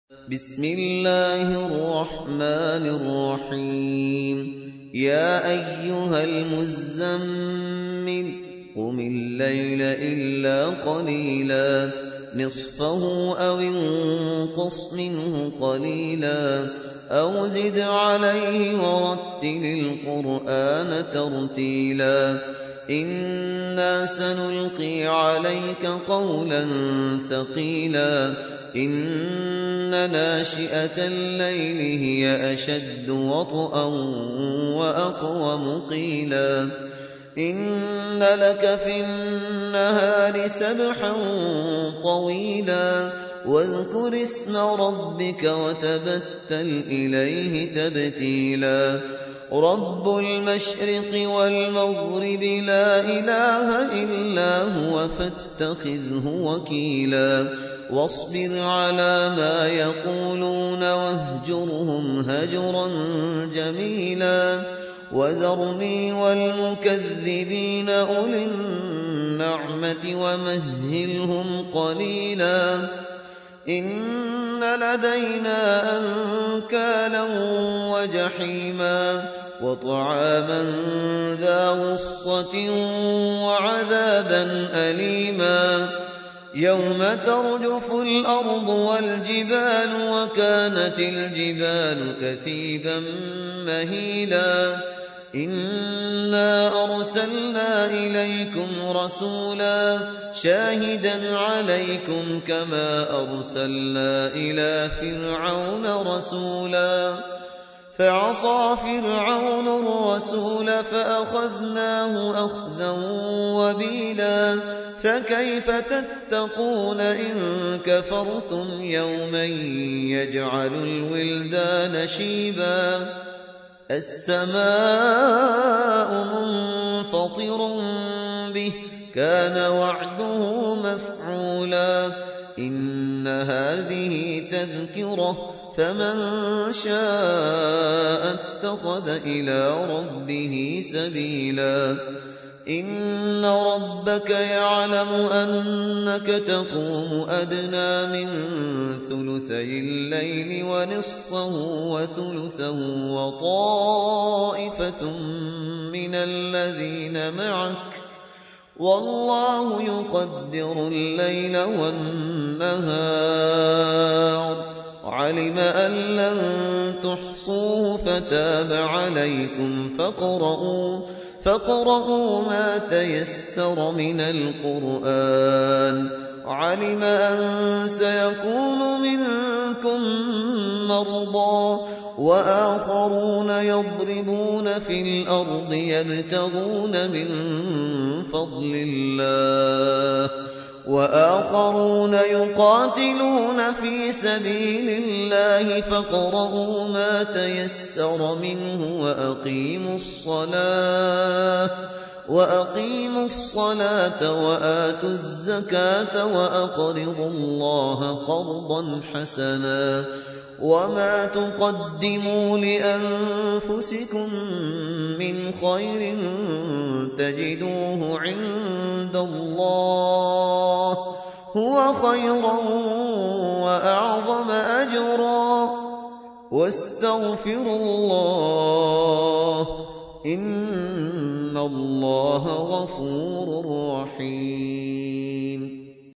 بسم الله الرحمن الرحيم يا أيها المزمل قم الليل إلا قليلا نصفه أو انقص منه قليلا أو زد عليه ورتل القرآن ترتيلا إنا سنلقي عليك قولا ثقيلا إن ناشئة الليل هي أشد وطئا وأقوم قيلا إن لك في النهار سبحا طويلا واذكر اسم ربك وتبتل إليه تبتيلا رب المشرق والمغرب لا إله إلا هو فاتخذه وكيلا واصبر على ما يقولون واهجرهم هجرا جميلا وذرني والمكذبين أولي النعمة ومهلهم قليلا إن لدينا أنكالا وجحيما وطعاما ذا غصة وعذابا أليما يوم ترجف الأرض والجبال وكانت الجبال كثيبا مهيلا إنا أرسلنا إليكم رسولا شاهدا عليكم كما أرسلنا إلى فرعون رسولا فعصى فرعون الرسول فأخذناه أخذا وبيلا فكيف تتقون إن كفرتم يوما يجعل الولدان شيبا السماء منفطر به كان وعده مفعولا إن هذه تذكرة فمن شاء اتخذ إلى ربه سبيلا إن ربك يعلم أنك تقوم أدنى من ثلثي الليل ونصفه وثلثه وطائفة من الذين معك والله يقدر الليل والنهار علم أن لن تحصوه فتاب عليكم فاقرؤوا ما تيسر من القرآن علم أن سيكون منكم مرضى وآخرون يضربون في الأرض يبتغون من فضل الله وآخرون يقاتلون في سبيل الله فاقرؤوا ما تيسر منه وأقيموا الصلاة وآتوا الزكاة وأقرضوا الله قرضا حسنا وما تقدموا لأنفسكم من خير تجدوه عند الله هو خيرا وأعظم أجرا واستغفروا الله إن الله غفور رحيم